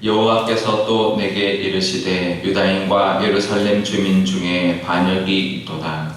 여호와께서 또 내게 이르시되 유다인과 예루살렘 주민 중에 반역이 있도다.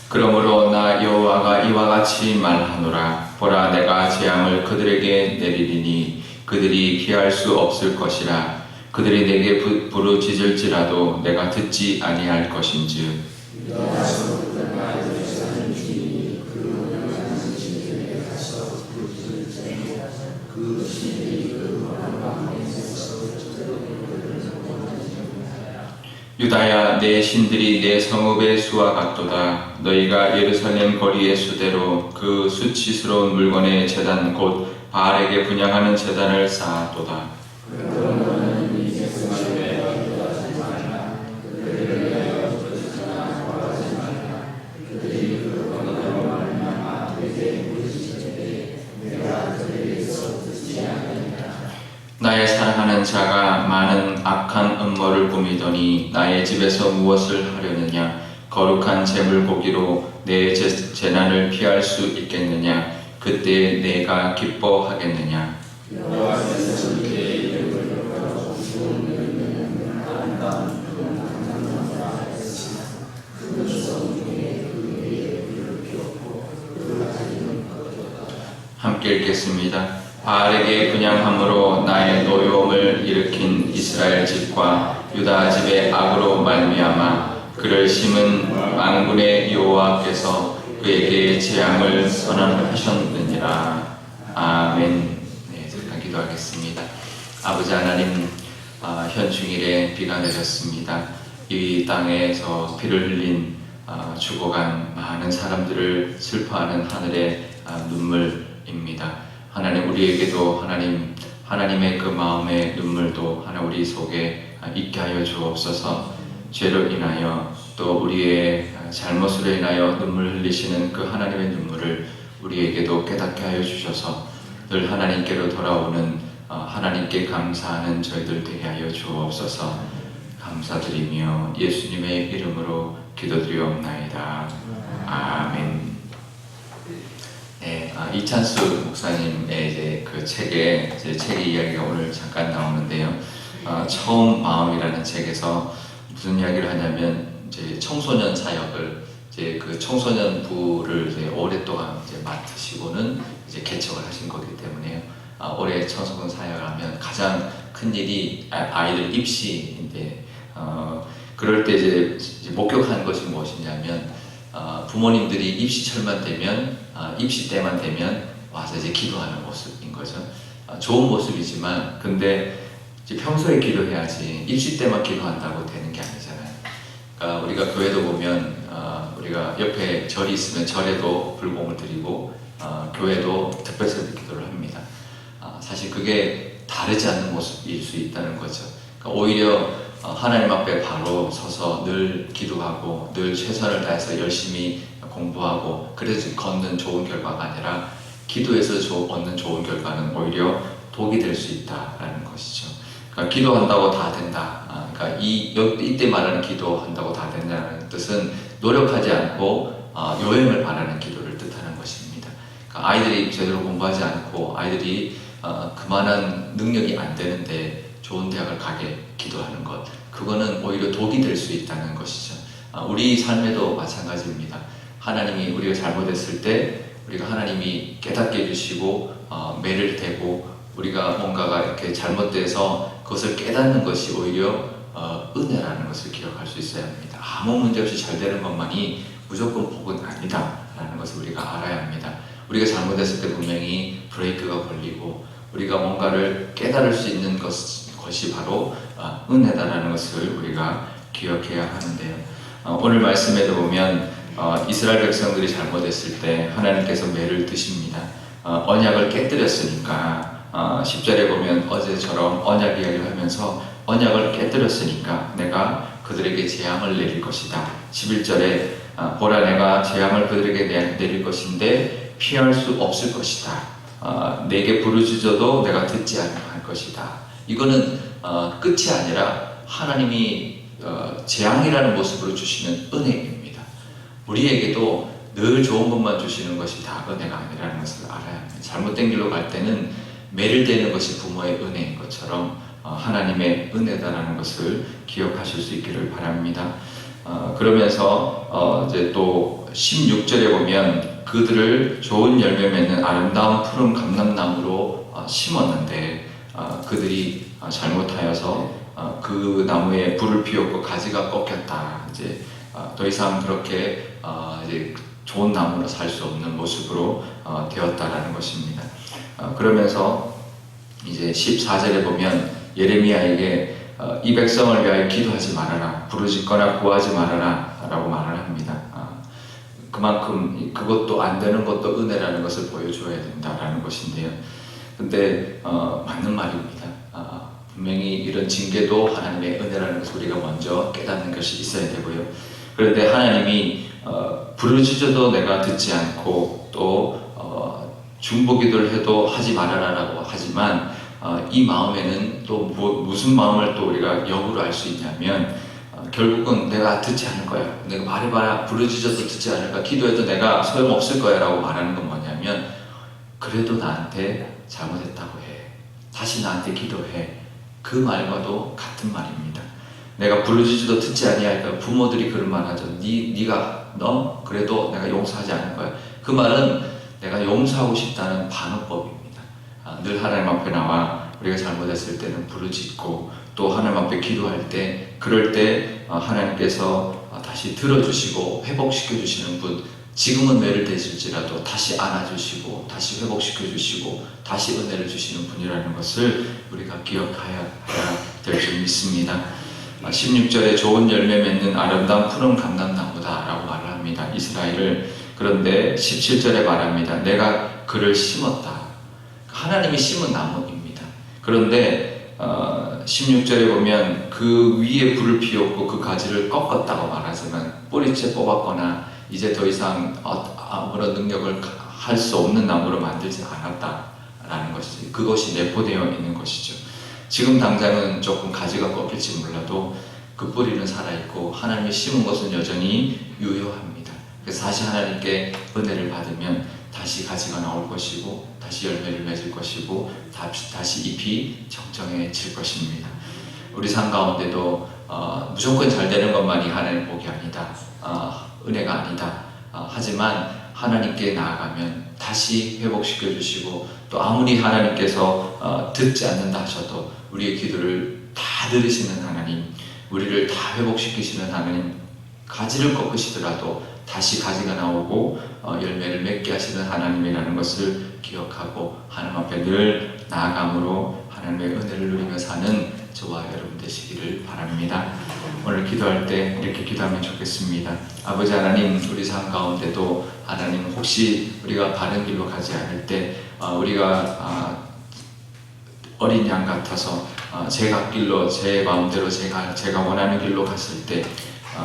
그러므로 나 여호와가 이와 같이 말하노라. 보라, 내가 재앙을 그들에게 내리리니 그들이 피할 수 없을 것이라. 그들이 내게 부르짖을지라도 내가 듣지 아니할 것인즉. 유다야, 내 신들이 내 성읍의 수와 같도다. 너희가 예루살렘 거리의 수대로 그 수치스러운 물건의 제단 곧 바알에게 분향하는 제단을 쌓았도다. 나의 사랑하는 자가 많은 악한 음모를 꾸미더니 나의 집에서 무엇을 하려느냐? 거룩한 제물고기로 내 재난을 피할 수 있겠느냐? 그때 내가 기뻐하겠느냐? 함께 읽겠습니다. 바알에게 분향함으로 나의 노여움을 일으킨 이스라엘 집과 유다 집의 악으로 말미암아 그를 심은 만군의 여호와께서 그에게 재앙을 선언하셨느니라. 아멘. 네, 잠깐 기도하겠습니다. 아버지 하나님, 현충일에 비가 내렸습니다. 이 땅에서 피를 흘린 죽어간 많은 사람들을 슬퍼하는 하늘의 눈물입니다. 하나님, 우리에게도 하나님의 그 마음의 눈물도 하나 우리 속에 있게 하여 주옵소서. 죄로 인하여 또 우리의 잘못으로 인하여 눈물 흘리시는 그 하나님의 눈물을 우리에게도 깨닫게 하여 주셔서 늘 하나님께로 돌아오는 하나님께 감사하는 저희들 되게 하여 주옵소서. 감사드리며 예수님의 이름으로 기도드리옵나이다. 아멘. 네, 이찬수 목사님의 이제 그 책의 이야기가 오늘 잠깐 나오는데요. 처음 마음이라는 책에서 무슨 이야기를 하냐면 이제 청소년 사역을 이제 그 청소년부를 이제 오랫동안 이제 맡으시고는 이제 개척을 하신 거기 때문에요. 올해 청소년 사역을 하면 가장 큰 일이 아이들 입시인데 그럴 때 이제 목격한 것이 무엇이냐면 부모님들이 입시철만 되면 입시 때만 되면 와서 이제 기도하는 모습인 거죠. 좋은 모습이지만 근데 이제 평소에 기도해야지 입시 때만 기도한다고 되는 게 아니잖아요. 그러니까 우리가 교회도 보면 우리가 옆에 절이 있으면 절에도 불공을 드리고 교회도 특별세대 기도를 합니다. 사실 그게 다르지 않는 모습일 수 있다는 거죠. 그러니까 오히려 하나님 앞에 바로 서서 늘 기도하고 늘 최선을 다해서 열심히 공부하고 그래서 걷는 좋은 결과가 아니라 기도에서 얻는 좋은 결과는 오히려 독이 될 수 있다라는 것이죠. 그러니까 기도한다고 다 된다. 그러니까 이때 말하는 기도한다고 다 된다는 뜻은 노력하지 않고 요행을 바라는 기도를 뜻하는 것입니다. 그러니까 아이들이 제대로 공부하지 않고 아이들이 그만한 능력이 안 되는데 좋은 대학을 가게 기도하는 것, 그거는 오히려 독이 될 수 있다는 것이죠. 우리 삶에도 마찬가지입니다. 하나님이 우리가 잘못했을 때 우리가 하나님이 깨닫게 해주시고 매를 대고 우리가 뭔가가 이렇게 잘못돼서 그것을 깨닫는 것이 오히려 은혜라는 것을 기억할 수 있어야 합니다. 아무 문제 없이 잘 되는 것만이 무조건 복은 아니다 라는 것을 우리가 알아야 합니다. 우리가 잘못했을 때 분명히 브레이크가 걸리고 우리가 뭔가를 깨달을 수 있는 것이 바로 은혜다라는 것을 우리가 기억해야 하는데요. 오늘 말씀에도 보면 이스라엘 백성들이 잘못했을 때 하나님께서 매를 드십니다. 언약을 깨뜨렸으니까 10절에 보면 어제처럼 언약 이야기를 하면서 언약을 깨뜨렸으니까 내가 그들에게 재앙을 내릴 것이다. 11절에 보라, 내가 재앙을 그들에게 내릴 것인데 피할 수 없을 것이다. 내게 부르짖어도 내가 듣지 않을 것이다. 이거는 끝이 아니라 하나님이 재앙이라는 모습으로 주시는 은혜입니다. 우리에게도 늘 좋은 것만 주시는 것이 다 은혜가 아니라는 것을 알아야 합니다. 잘못된 길로 갈 때는 매를 대는 것이 부모의 은혜인 것처럼 하나님의 은혜다라는 것을 기억하실 수 있기를 바랍니다. 그러면서 이제 또 16절에 보면 그들을 좋은 열매 맺는 아름다운 푸른 감람나무로 심었는데 그들이 잘못하여서 그 나무에 불을 피웠고 가지가 꺾였다. 이제 더 이상 그렇게 이제 좋은 나무로 살 수 없는 모습으로 되었다라는 것입니다. 그러면서 이제 14절에 보면 예레미야에게 이 백성을 위하여 기도하지 말아라, 부르짖거나 구하지 말아라 라고 말을 합니다. 그만큼 그것도 안 되는 것도 은혜라는 것을 보여줘야 된다라는 것인데요. 근데 맞는 말입니다. 분명히 이런 징계도 하나님의 은혜라는 것을 우리가 먼저 깨닫는 것이 있어야 되고요. 그런데 하나님이 부르짖어도 내가 듣지 않고 또 중보기도를 해도 하지 말아라라고 하지만 이 마음에는 또 무슨 마음을 또 우리가 역으로 알 수 있냐면 결국은 내가 듣지 않을 거야, 내가 말해봐야 부르짖어도 듣지 않을까, 기도해도 내가 소용없을 거야 라고 말하는 건 뭐냐면 그래도 나한테 잘못했다고 해, 다시 나한테 기도해, 그 말과도 같은 말입니다. 내가 부르짖어도 듣지 아니하니까 부모들이 그런 말 하죠. 너 그래도 내가 용서하지 않을 거야. 그 말은 내가 용서하고 싶다는 반어법입니다. 늘 하나님 앞에 나와 우리가 잘못했을 때는 부르짖고 또 하나님 앞에 기도할 때, 그럴 때 하나님께서 다시 들어주시고 회복시켜 주시는 분, 지금은 매를 대실지라도 다시 안아주시고 다시 회복시켜 주시고 다시 은혜를 주시는 분이라는 것을 우리가 기억해야 될 줄 믿습니다. 16절에 좋은 열매 맺는 아름다운 푸른 감람나무다 라고 말을 합니다. 이스라엘을. 그런데 17절에 말합니다. 내가 그를 심었다. 하나님이 심은 나무입니다. 그런데 16절에 보면 그 위에 불을 피웠고 그 가지를 꺾었다고 말하지만 뿌리째 뽑았거나 이제 더 이상 아무런 능력을 할 수 없는 나무로 만들지 않았다라는 것이, 그것이 내포되어 있는 것이죠. 지금 당장은 조금 가지가 꺾일지 몰라도 그 뿌리는 살아있고 하나님이 심은 것은 여전히 유효합니다. 그래서 다시 하나님께 은혜를 받으면 다시 가지가 나올 것이고 다시 열매를 맺을 것이고 다시 잎이 청청해질 것입니다. 우리 삶 가운데도 무조건 잘 되는 것만이 하나님 복이 아니다, 은혜가 아니다. 하지만 하나님께 나아가면 다시 회복시켜 주시고 또 아무리 하나님께서 듣지 않는다 하셔도 우리의 기도를 다 들으시는 하나님, 우리를 다 회복시키시는 하나님, 가지를 꺾으시더라도 다시 가지가 나오고 열매를 맺게 하시는 하나님이라는 것을 기억하고 하나님 앞에 늘 나아감으로 하나님의 은혜를 누리며 사는 저와 여러분 되시기를 바랍니다. 오늘 기도할 때 이렇게 기도하면 좋겠습니다. 아버지 하나님, 우리 삶 가운데도 하나님 혹시 우리가 바른 길로 가지 않을 때 우리가 어린 양 같아서 제 갓길로 제 마음대로 제가 원하는 길로 갔을 때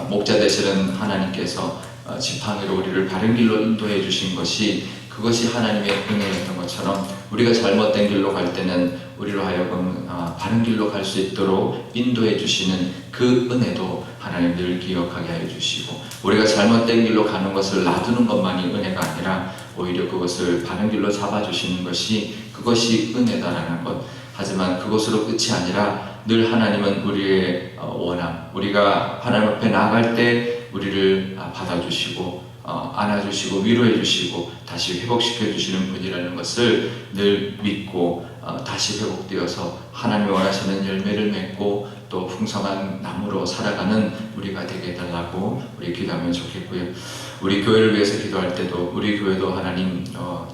목자 되시는 하나님께서 지팡이로 우리를 바른 길로 인도해 주신 것이, 그것이 하나님의 은혜였던 것처럼 우리가 잘못된 길로 갈 때는 우리로 하여금 바른 길로 갈 수 있도록 인도해 주시는 그 은혜도 하나님 늘 기억하게 해 주시고, 우리가 잘못된 길로 가는 것을 놔두는 것만이 은혜가 아니라 오히려 그것을 바른 길로 잡아주시는 것이, 그것이 은혜다라는 것. 하지만 그것으로 끝이 아니라 늘 하나님은 우리의 원함, 우리가 하나님 앞에 나아갈 때 우리를 받아주시고 안아주시고 위로해 주시고 다시 회복시켜 주시는 분이라는 것을 늘 믿고 다시 회복되어서 하나님이 원하시는 열매를 맺고 또 풍성한 나무로 살아가는 우리가 되게 해달라고 우리 기도하면 좋겠고요. 우리 교회를 위해서 기도할 때도 우리 교회도 하나님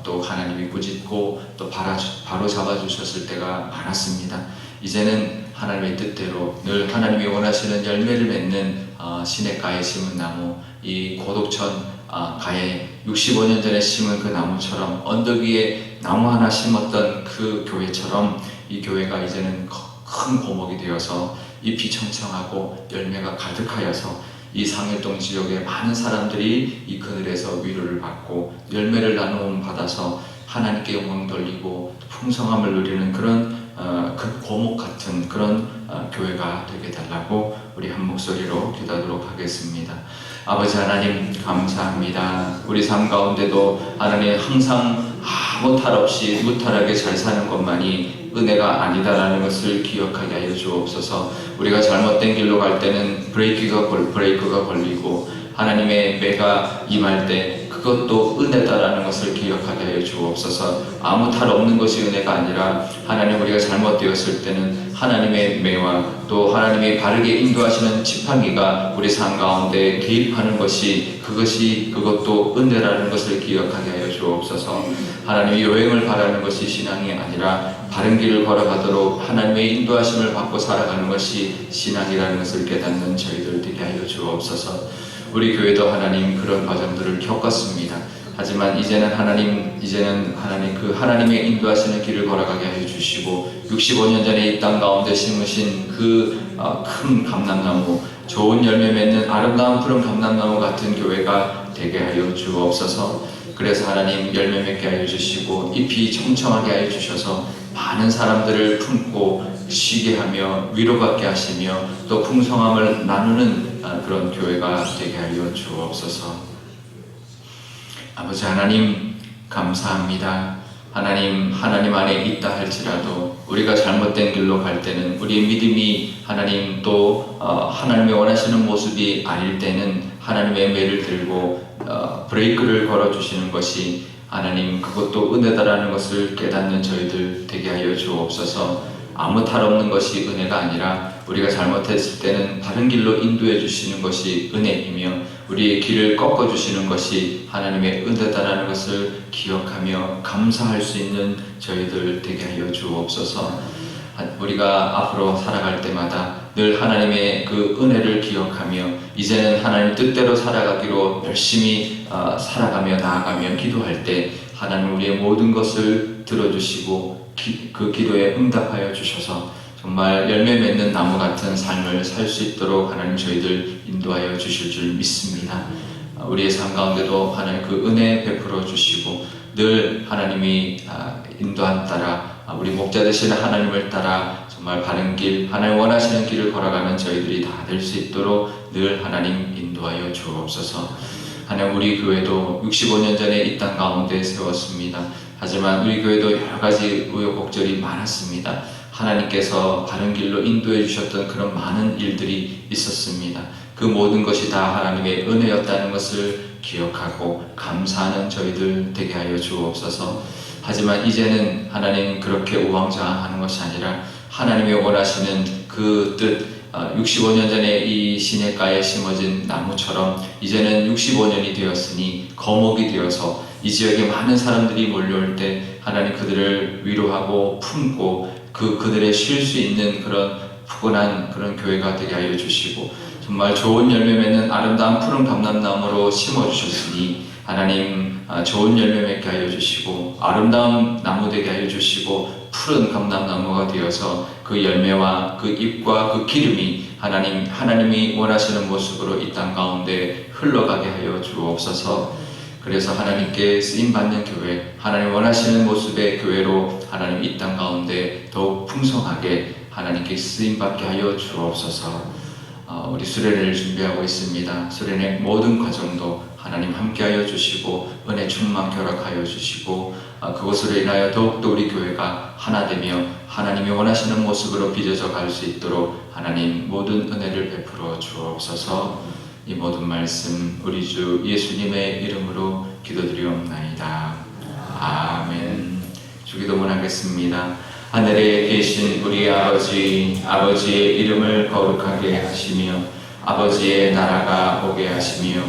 또 하나님이 꾸짖고 또 바로 잡아주셨을 때가 많았습니다. 이제는 하나님의 뜻대로 늘 하나님이 원하시는 열매를 맺는 시냇가에 심은 나무, 이 고독천 가에 65년 전에 심은 그 나무처럼 언덕 위에 나무 하나 심었던 그 교회처럼 이 교회가 이제는 큰 고목이 되어서 잎이 청청하고 열매가 가득하여서 이 상일동 지역의 많은 사람들이 이 그늘에서 위로를 받고 열매를 나눔 받아서 하나님께 영광 돌리고 풍성함을 누리는 그런 그 고목 같은 그런 교회가 되게 달라고 우리 한 목소리로 기도하도록 하겠습니다. 아버지 하나님 감사합니다. 우리 삶 가운데도 하나님 항상 아무 탈 없이 무탈하게 잘 사는 것만이 은혜가 아니다라는 것을 기억하게 하여 주옵소서. 우리가 잘못된 길로 갈 때는 브레이크가 걸리고 하나님의 매가 임할 때 그것도 은혜다라는 것을 기억하게 하여 주옵소서. 아무 탈 없는 것이 은혜가 아니라 하나님 우리가 잘못되었을 때는 하나님의 매와 또 하나님이 바르게 인도하시는 지팡이가 우리 삶 가운데 개입하는 그것도 은혜라는 것을 기억하게 하여 주옵소서. 하나님의 요행을 바라는 것이 신앙이 아니라 바른 길을 걸어가도록 하나님의 인도하심을 받고 살아가는 것이 신앙이라는 것을 깨닫는 저희들 되게 하여 주옵소서. 우리 교회도 하나님 그런 과정들을 겪었습니다. 하지만 이제는 하나님 그 하나님의 인도하시는 길을 걸어가게 하여 주시고 65년 전에 이 땅 가운데 심으신 그 큰 감람나무, 좋은 열매 맺는 아름다운 푸른 감람나무 같은 교회가 되게 하여 주옵소서. 그래서 하나님 열매 맺게 하여 주시고 잎이 청청하게 하여 주셔서 많은 사람들을 품고 쉬게 하며 위로받게 하시며 또 풍성함을 나누는 그런 교회가 되게 하여 주옵소서. 아버지 하나님 감사합니다. 하나님 안에 있다 할지라도 우리가 잘못된 길로 갈 때는 우리의 믿음이 하나님 또 하나님의 원하시는 모습이 아닐 때는 하나님의 매를 들고 브레이크를 걸어주시는 것이 하나님 그것도 은혜다라는 것을 깨닫는 저희들 되게 하여 주옵소서. 아무 탈 없는 것이 은혜가 아니라 우리가 잘못했을 때는 바른 길로 인도해 주시는 것이 은혜이며 우리의 길을 꺾어 주시는 것이 하나님의 은혜다라는 것을 기억하며 감사할 수 있는 저희들 되게 하여 주옵소서. 우리가 앞으로 살아갈 때마다 늘 하나님의 그 은혜를 기억하며 이제는 하나님 뜻대로 살아가기로 열심히 살아가며 나아가며 기도할 때 하나님 우리의 모든 것을 들어주시고 그 기도에 응답하여 주셔서 정말 열매 맺는 나무 같은 삶을 살 수 있도록 하나님 저희들 인도하여 주실 줄 믿습니다. 우리의 삶 가운데도 하나님 그 은혜 베풀어 주시고 늘 하나님이 인도한 따라 우리 목자 되시는 하나님을 따라 정말 바른 길, 하나님 원하시는 길을 걸어가는 저희들이 다 될 수 있도록 늘 하나님 인도하여 주옵소서. 하나님 우리 교회도 65년 전에 이 땅 가운데 세웠습니다. 하지만 우리 교회도 여러 가지 우여곡절이 많았습니다. 하나님께서 바른 길로 인도해 주셨던 그런 많은 일들이 있었습니다. 그 모든 것이 다 하나님의 은혜였다는 것을 기억하고 감사하는 저희들 되게 하여 주옵소서. 하지만 이제는 하나님 그렇게 우왕좌왕하는 것이 아니라 하나님이 원하시는 그 뜻, 65년 전에 이 시냇가에 심어진 나무처럼 이제는 65년이 되었으니 거목이 되어서 이 지역에 많은 사람들이 몰려올 때 하나님 그들을 위로하고 품고 그들의 쉴 수 있는 그런 푸근한 그런 교회가 되게 하여 주시고 정말 좋은 열매 맺는 아름다운 푸른 감람나무로 심어주셨으니 하나님 좋은 열매 맺게 하여 주시고 아름다운 나무 되게 하여 주시고 푸른 감람나무가 되어서 그 열매와 그 잎과 그 기름이 하나님이 원하시는 모습으로 이 땅 가운데 흘러가게 하여 주옵소서. 그래서 하나님께 쓰임받는 교회, 하나님 원하시는 모습의 교회로 하나님 이 땅 가운데 더욱 풍성하게 하나님께 쓰임받게 하여 주옵소서. 우리 수련회를 준비하고 있습니다. 수련회 모든 과정도 하나님 함께하여 주시고 은혜 충만 결합하여 주시고 그것으로 인하여 더욱더 우리 교회가 하나 되며 하나님이 원하시는 모습으로 빚어져 갈 수 있도록 하나님 모든 은혜를 베풀어 주옵소서. 이 모든 말씀 우리 주 예수님의 이름으로 기도드리옵나이다. 아멘. 주기도문 하겠습니다. 하늘에 계신 우리 아버지의 이름을 거룩하게 하시며 아버지의 나라가 오게 하시며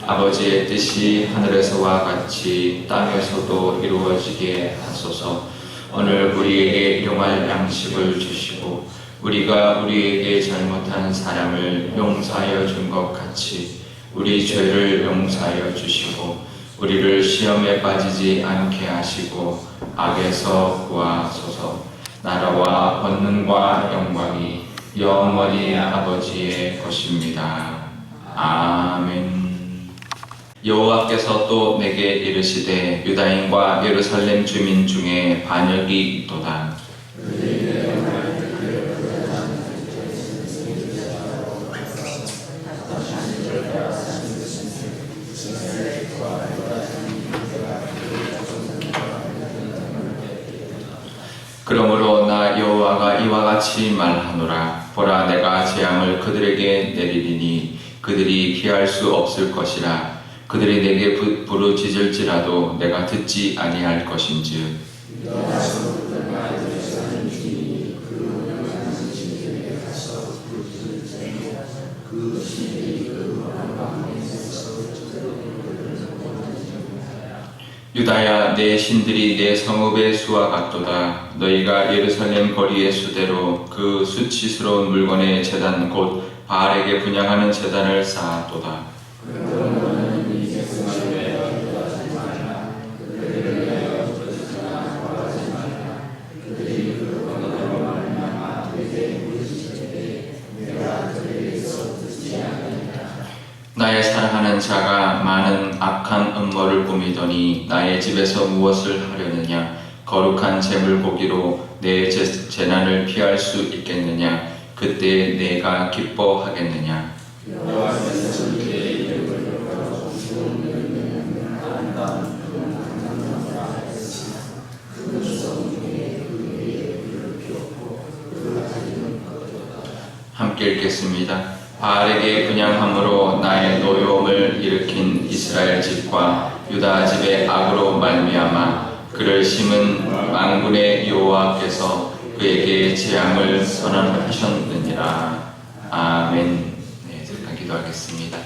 아버지의 뜻이 하늘에서와 같이 땅에서도 이루어지게 하소서. 오늘 우리에게 일용할 양식을 주시고 우리가 우리에게 잘못한 사람을 용서하여 준 것 같이 우리 죄를 용서하여 주시고 우리를 시험에 빠지지 않게 하시고 악에서 구하소서. 나라와 권능과 영광이 영원히 아버지의 것입니다. 아멘. 여호와께서 또 내게 이르시되 유다인과 예루살렘 주민 중에 반역이 있도다. 같이 말하노라. 보라, 내가 재앙을 그들에게 내리리니 그들이 피할 수 없을 것이라. 그들이 내게 부르짖을지라도 내가 듣지 아니할 것인즉. 유다야, 내 신들이 내 성읍의 수와 같도다. 너희가 예루살렘 거리의 수대로 그 수치스러운 물건의 제단 곧 바알에게 분향하는 제단을 쌓았도다. 나의 사랑하는 자가 많은 악한 음모를 꾸미더니 나의 집에서 무엇을 하려느냐? 거룩한 제물고기로 내 재난을 피할 수 있겠느냐? 그때 내가 기뻐하겠느냐? 함께 읽겠습니다. 바알에게 분향함으로 나의 노여움을 일으킨 이스라엘 집과 유다 집의 악으로 말미암아 그를 심은 만군의 여호와께서 그에게 재앙을 선언하셨느니라. 아멘. 네, 잠깐 기도하겠습니다.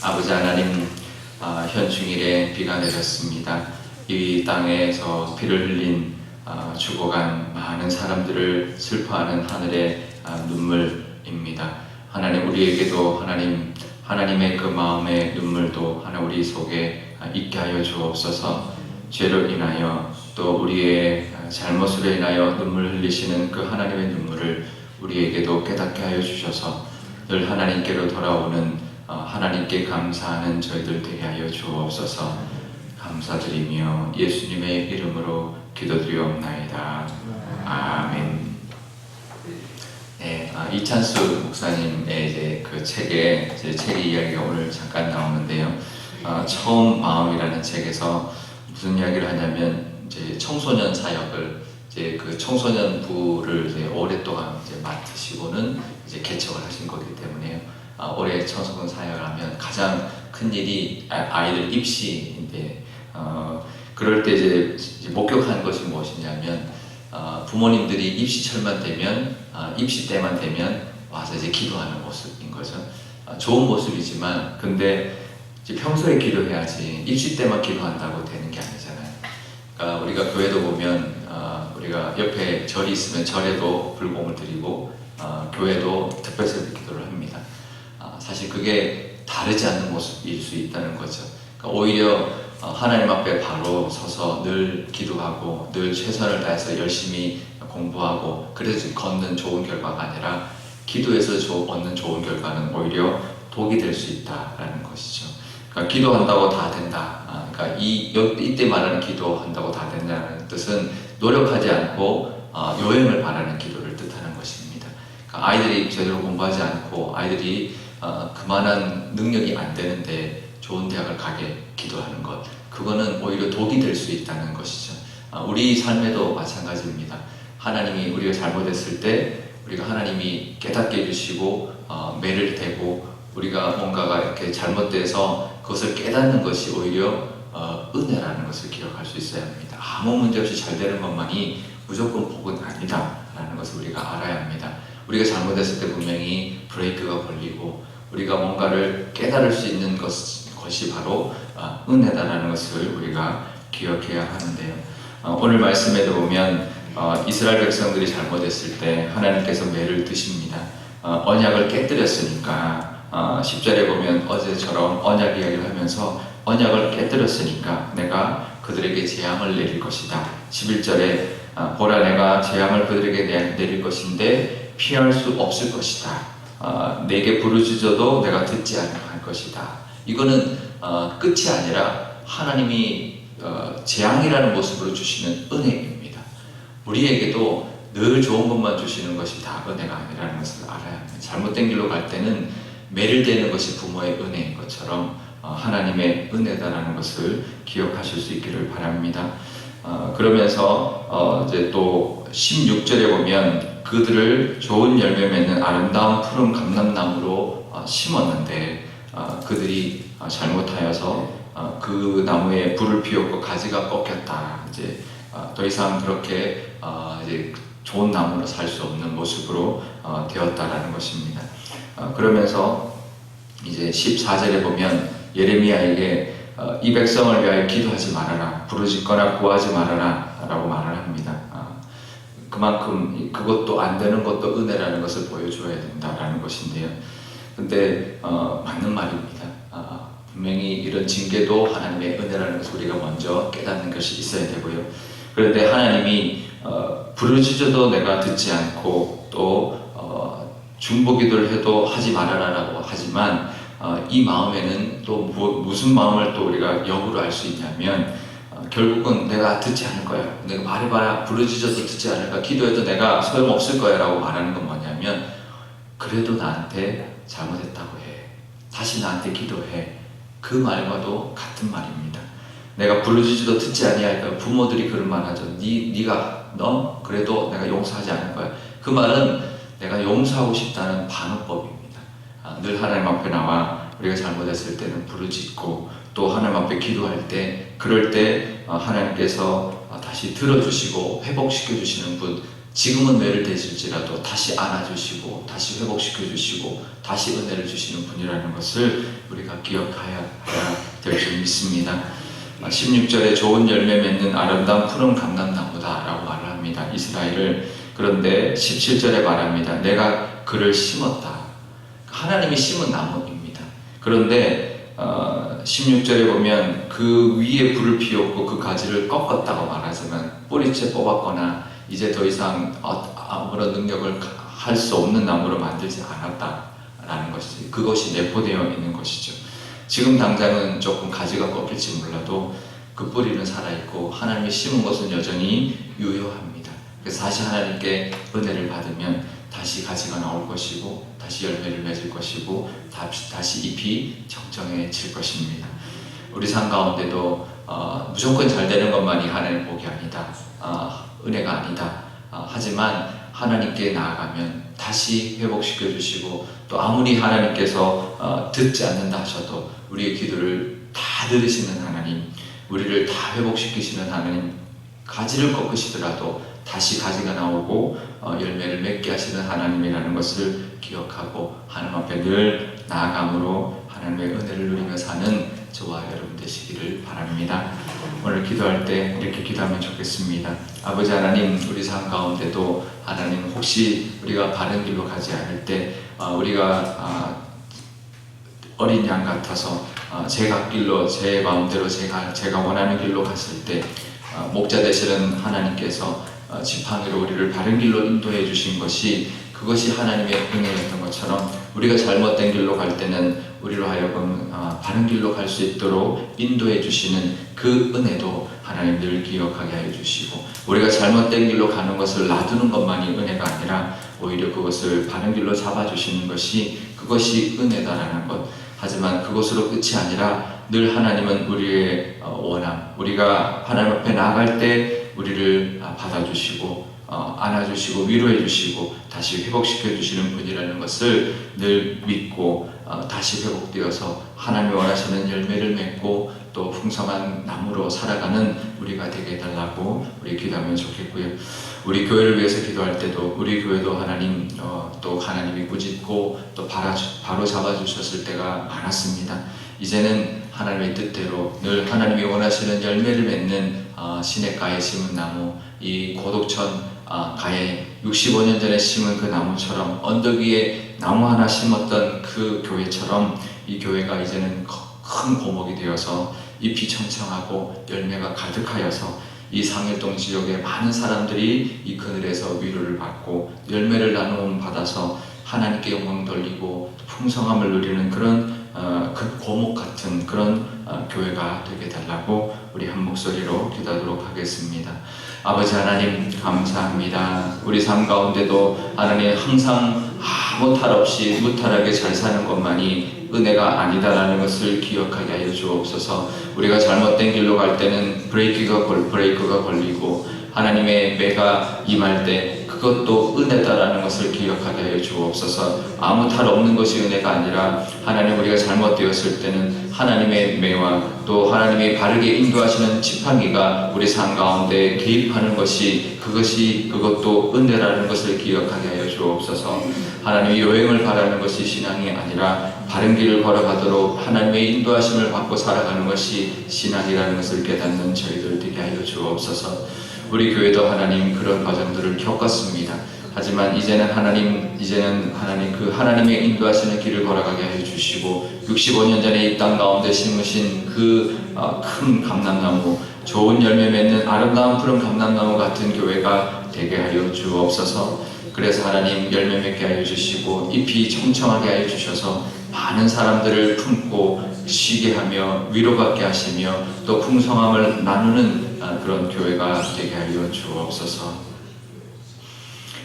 아버지 하나님, 현충일에 비가 내렸습니다. 이 땅에서 피를 흘린 죽어간 많은 사람들을 슬퍼하는 하늘의 눈물입니다. 하나님, 우리에게도 하나님의 그 마음의 눈물도 하나 우리 속에 있게 하여 주옵소서. 죄로 인하여 또 우리의 잘못으로 인하여 눈물 흘리시는 그 하나님의 눈물을 우리에게도 깨닫게 하여 주셔서 늘 하나님께로 돌아오는 하나님께 감사하는 저희들 되게 하여 주옵소서. 감사드리며 예수님의 이름으로 기도드리옵나이다. 아멘. 네, 이찬수 목사님의 이제 그 책에 제 책의 이야기가 오늘 잠깐 나오는데요. 처음 마음이라는 책에서 무슨 이야기를 하냐면 이제 청소년 사역을 이제 그 청소년부를 이제 오랫동안 이제 맡으시고는 이제 개척을 하신 거기 때문에요. 올해 청소년 사역을 하면 가장 큰 일이 아이들 입시인데 그럴 때 이제 목격한 것이 무엇이냐면 부모님들이 입시철만 되면 입시 때만 되면 와서 이제 기도하는 모습인 거죠. 좋은 모습이지만 근데 이제 평소에 기도해야지 입시 때만 기도한다고 되는 게 아니잖아요. 그러니까 우리가 교회도 보면 우리가 옆에 절이 있으면 절에도 불공을 드리고 교회도 특별세배 기도를 합니다. 사실 그게 다르지 않는 모습일 수 있다는 거죠. 그러니까 오히려 하나님 앞에 바로 서서 늘 기도하고 늘 최선을 다해서 열심히 공부하고 그래서 걷는 좋은 결과가 아니라 기도에서 얻는 좋은 결과는 오히려 독이 될 수 있다라는 것이죠. 그러니까 기도한다고 다 된다. 그러니까 이때 말하는 기도한다고 다 된다는 뜻은 노력하지 않고 요행을 바라는 기도를 뜻하는 것입니다. 그러니까 아이들이 제대로 공부하지 않고 아이들이 그만한 능력이 안 되는데 좋은 대학을 가게 기도하는 것, 그거는 오히려 독이 될 수 있다는 것이죠. 우리 삶에도 마찬가지입니다. 하나님이 우리가 잘못했을 때 우리가 하나님이 깨닫게 해주시고 매를 대고 우리가 뭔가가 이렇게 잘못돼서 그것을 깨닫는 것이 오히려 은혜라는 것을 기억할 수 있어야 합니다. 아무 문제 없이 잘 되는 것만이 무조건 복은 아니다 라는 것을 우리가 알아야 합니다. 우리가 잘못했을 때 분명히 브레이크가 걸리고 우리가 뭔가를 깨달을 수 있는 것이 바로 은혜다라는 것을 우리가 기억해야 하는데요. 오늘 말씀에도 보면 이스라엘 백성들이 잘못했을 때 하나님께서 매를 드십니다. 언약을 깨뜨렸으니까 10절에 보면 어제처럼 언약 이야기를 하면서 언약을 깨뜨렸으니까 내가 그들에게 재앙을 내릴 것이다. 11절에 보라, 내가 재앙을 그들에게 내릴 것인데 피할 수 없을 것이다. 내게 부르짖어도 내가 듣지 않을 것이다. 이거는 끝이 아니라 하나님이 재앙이라는 모습으로 주시는 은혜입니다. 우리에게도 늘 좋은 것만 주시는 것이 다 은혜가 아니라는 것을 알아야 합니다. 잘못된 길로 갈 때는 매를 대는 것이 부모의 은혜인 것처럼 하나님의 은혜다라는 것을 기억하실 수 있기를 바랍니다. 그러면서 이제 또 16절에 보면 그들을 좋은 열매 맺는 아름다운 푸른 감람나무로 심었는데 그들이 잘못하여서 그 나무에 불을 피웠고 가지가 꺾였다. 이제 더 이상 그렇게 이제 좋은 나무로 살 수 없는 모습으로 되었다라는 것입니다. 그러면서 이제 14절에 보면 예레미야에게 이 백성을 위하여 기도하지 말아라, 부르짖거나 구하지 말아라 라고 말을 합니다. 그만큼 그것도 안 되는 것도 은혜라는 것을 보여줘야 된다라는 것인데요. 근데 맞는 말입니다. 분명히 이런 징계도 하나님의 은혜라는 것을 우리가 먼저 깨닫는 것이 있어야 되고요. 그런데 하나님이 부르짖어도 내가 듣지 않고 또 중보기도를 해도 하지 말아라라고 하지만 이 마음에는 또 무슨 마음을 또 우리가 역으로 알 수 있냐면 결국은 내가 듣지 않을 거야, 내가 말해봐야 부르짖어도 듣지 않을까, 기도해도 내가 소용없을 거야 라고 말하는 건 뭐냐면 그래도 나한테 잘못했다고 해, 다시 나한테 기도해, 그 말과도 같은 말입니다. 내가 부르짖어도 듣지 아니할까, 부모들이 그런 말 하죠. 너 그래도 내가 용서하지 않을 거야. 그 말은 내가 용서하고 싶다는 반어법입니다. 늘 하나님 앞에 나와 우리가 잘못했을 때는 부르짖고 또 하나님 앞에 기도할 때, 그럴 때 하나님께서 다시 들어주시고 회복시켜 주시는 분, 지금은 뇌를 대실지라도 다시 안아주시고 다시 회복시켜 주시고 다시 은혜를 주시는 분이라는 것을 우리가 기억해야 될 줄 믿습니다. 16절에 좋은 열매 맺는 아름다운 푸른 감람나무다 라고 말을 합니다, 이스라엘을. 그런데 17절에 말합니다. 내가 그를 심었다. 하나님이 심은 나무입니다. 그런데 16절에 보면 그 위에 불을 피웠고 그 가지를 꺾었다고 말하지만 뿌리채 뽑았거나 이제 더 이상 아무런 능력을 할 수 없는 나무로 만들지 않았다라는 것이, 그것이 내포되어 있는 것이죠. 지금 당장은 조금 가지가 꺾일지 몰라도 그 뿌리는 살아있고 하나님이 심은 것은 여전히 유효합니다. 그래서 다시 하나님께 은혜를 받으면 다시 가지가 나올 것이고 다시 열매를 맺을 것이고 다시 잎이 청청해질 것입니다. 우리 삶 가운데도 무조건 잘 되는 것만이 하나님 복이 아니다, 은혜가 아니다. 하지만 하나님께 나아가면 다시 회복시켜 주시고 또 아무리 하나님께서 듣지 않는다 하셔도 우리의 기도를 다 들으시는 하나님, 우리를 다 회복시키시는 하나님, 가지를 꺾으시더라도 다시 가지가 나오고 열매를 맺게 하시는 하나님이라는 것을 기억하고 하나님 앞에 늘 나아감으로 하나님의 은혜를 누리며 사는 저와 여러분 되시기를 바랍니다. 오늘 기도할 때 이렇게 기도하면 좋겠습니다. 아버지 하나님, 우리 삶 가운데도 하나님 혹시 우리가 바른 길로 가지 않을 때 우리가 어린 양 같아서 제 갓길로 제 마음대로 제가 원하는 길로 갔을 때 목자 되시는 하나님께서 지팡이로 우리를 바른 길로 인도해 주신 것이, 그것이 하나님의 은혜였던 것처럼 우리가 잘못된 길로 갈 때는 우리로 하여금 바른 길로 갈 수 있도록 인도해 주시는 그 은혜도 하나님 늘 기억하게 하여 주시고, 우리가 잘못된 길로 가는 것을 놔두는 것만이 은혜가 아니라 오히려 그것을 바른 길로 잡아주시는 것이, 그것이 은혜다라는 것. 하지만 그것으로 끝이 아니라 늘 하나님은 우리의 원함, 우리가 하나님 앞에 나아갈 때 우리를 받아주시고 안아주시고 위로해 주시고 다시 회복시켜 주시는 분이라는 것을 늘 믿고 다시 회복되어서 하나님이 원하시는 열매를 맺고 또 풍성한 나무로 살아가는 우리가 되게 해달라고 우리 기도하면 좋겠고요. 우리 교회를 위해서 기도할 때도 우리 교회도 하나님 또 하나님이 꾸짖고 또 바로 잡아주셨을 때가 많았습니다. 이제는 하나님의 뜻대로 늘 하나님이 원하시는 열매를 맺는 시냇가에 심은 나무, 이 고독천 가에 65년 전에 심은 그 나무처럼 언덕 위에 나무 하나 심었던 그 교회처럼 이 교회가 이제는 큰 고목이 되어서 잎이 청청하고 열매가 가득하여서 이 상일동 지역의 많은 사람들이 이 그늘에서 위로를 받고 열매를 나눔 받아서 하나님께 영광 돌리고 풍성함을 누리는 그런 그 고목 같은 그런 교회가 되게 달라고 우리 한 목소리로 기도하도록 하겠습니다. 아버지 하나님 감사합니다. 우리 삶 가운데도 하나님 항상 아무 탈 없이 무탈하게 잘 사는 것만이 은혜가 아니다라는 것을 기억하게 하여 주옵소서. 우리가 잘못된 길로 갈 때는 브레이크가 걸리고 하나님의 매가 임할 때 그것도 은혜다라는 것을 기억하게 하여 주옵소서. 아무 탈 없는 것이 은혜가 아니라 하나님 우리가 잘못되었을 때는 하나님의 매와 또 하나님이 바르게 인도하시는 지팡이가 우리 삶 가운데 개입하는 그것도 은혜라는 것을 기억하게 하여 주옵소서. 하나님이 요행을 바라는 것이 신앙이 아니라 바른 길을 걸어가도록 하나님의 인도하심을 받고 살아가는 것이 신앙이라는 것을 깨닫는 저희들 되게 하여 주옵소서. 우리 교회도 하나님 그런 과정들을 겪었습니다. 하지만 이제는 하나님 그 하나님의 인도하시는 길을 걸어가게 하여 주시고 65년 전에 이 땅 가운데 심으신 그 큰 감람나무, 좋은 열매 맺는 아름다운 푸른 감람나무 같은 교회가 되게 하여 주옵소서. 그래서 하나님 열매 맺게 하여 주시고 잎이 청청하게 하여 주셔서 많은 사람들을 품고 쉬게 하며 위로받게 하시며 또 풍성함을 나누는 그런 교회가 되게 하여 주옵소서.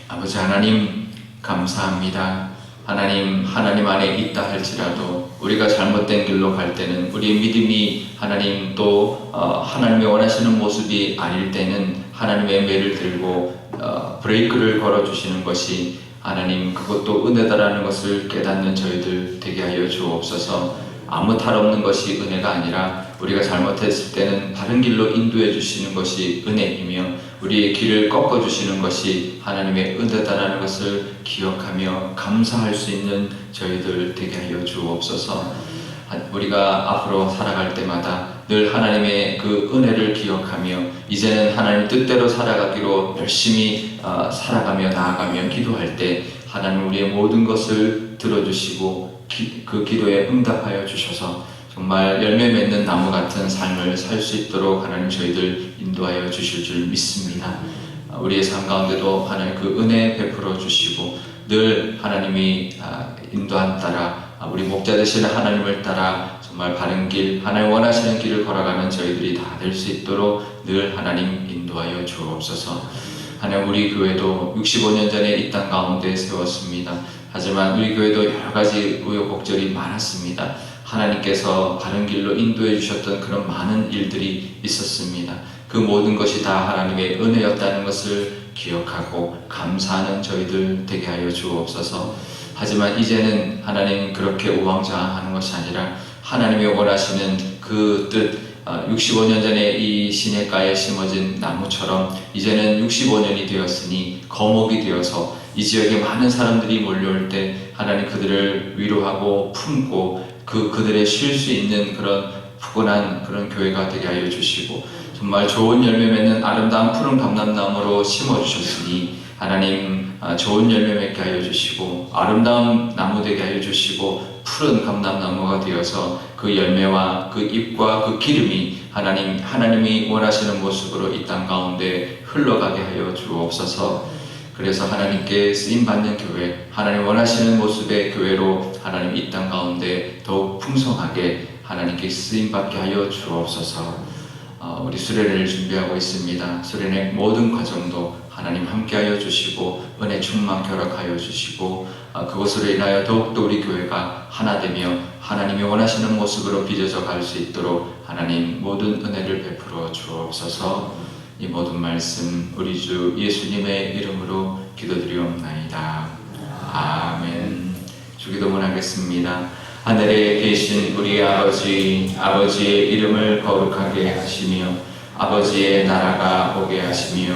아버지 하나님 감사합니다. 하나님 안에 있다 할지라도 우리가 잘못된 길로 갈 때는 우리의 믿음이 하나님 또 하나님의 원하시는 모습이 아닐 때는 하나님의 매를 들고 브레이크를 걸어주시는 것이 하나님 그것도 은혜다라는 것을 깨닫는 저희들 되게 하여 주옵소서. 아무 탈 없는 것이 은혜가 아니라 우리가 잘못했을 때는 바른 길로 인도해 주시는 것이 은혜이며 우리의 길을 꺾어 주시는 것이 하나님의 은혜다라는 것을 기억하며 감사할 수 있는 저희들 되게 하여 주옵소서. 우리가 앞으로 살아갈 때마다 늘 하나님의 그 은혜를 기억하며 이제는 하나님 뜻대로 살아가기로 열심히 살아가며 나아가며 기도할 때 하나님 우리의 모든 것을 들어주시고 그 기도에 응답하여 주셔서 정말 열매 맺는 나무 같은 삶을 살 수 있도록 하나님 저희들 인도하여 주실 줄 믿습니다. 우리의 삶 가운데도 하나님 그 은혜 베풀어 주시고 늘 하나님이 인도한 따라 우리 목자 되시는 하나님을 따라 정말 바른 길, 하나님 원하시는 길을 걸어가는 저희들이 다 될 수 있도록 늘 하나님 인도하여 주옵소서. 하나님 우리 교회도 65년 전에 이 땅 가운데 세웠습니다. 하지만 우리 교회도 여러 가지 우여곡절이 많았습니다. 하나님께서 바른 길로 인도해 주셨던 그런 많은 일들이 있었습니다. 그 모든 것이 다 하나님의 은혜였다는 것을 기억하고 감사하는 저희들 되게 하여 주옵소서. 하지만 이제는 하나님 그렇게 우왕좌왕하는 것이 아니라 하나님이 원하시는 그 뜻, 65년 전에 이 시냇가에 심어진 나무처럼 이제는 65년이 되었으니 거목이 되어서 이 지역에 많은 사람들이 몰려올 때 하나님 그들을 위로하고 품고 그들의 쉴 수 있는 그런 푸근한 그런 교회가 되게 하여 주시고 정말 좋은 열매 맺는 아름다운 푸른 감람나무로 심어주셨으니 하나님 좋은 열매 맺게 하여 주시고 아름다운 나무 되게 하여 주시고 푸른 감람나무가 되어서 그 열매와 그 잎과 그 기름이 하나님이 원하시는 모습으로 이 땅 가운데 흘러가게 하여 주옵소서. 그래서 하나님께 쓰임받는 교회, 하나님 원하시는 모습의 교회로 하나님 이 땅 가운데 더욱 풍성하게 하나님께 쓰임받게 하여 주옵소서. 우리 수련회를 준비하고 있습니다. 수련회 모든 과정도 하나님 함께하여 주시고 은혜 충만 결합하여 주시고 그것으로 인하여 더욱더 우리 교회가 하나 되며 하나님이 원하시는 모습으로 빚어져 갈 수 있도록 하나님 모든 은혜를 베풀어 주옵소서. 이 모든 말씀 우리 주 예수님의 이름으로 기도드리옵나이다. 아멘. 주기도문 하겠습니다. 하늘에 계신 우리 아버지의 이름을 거룩하게 하시며 아버지의 나라가 오게 하시며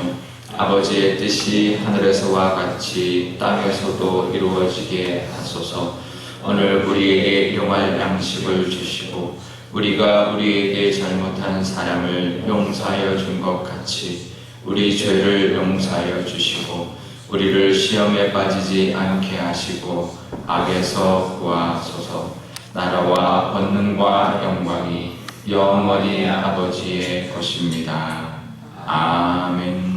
아버지의 뜻이 하늘에서와 같이 땅에서도 이루어지게 하소서. 오늘 우리에게 일용할 양식을 주시고 우리가 우리에게 잘못한 사람을 용서하여 준 것 같이 우리 죄를 용서하여 주시고 우리를 시험에 빠지지 않게 하시고 악에서 구하소서. 나라와 권능과 영광이 영원히 아버지의 것입니다. 아멘.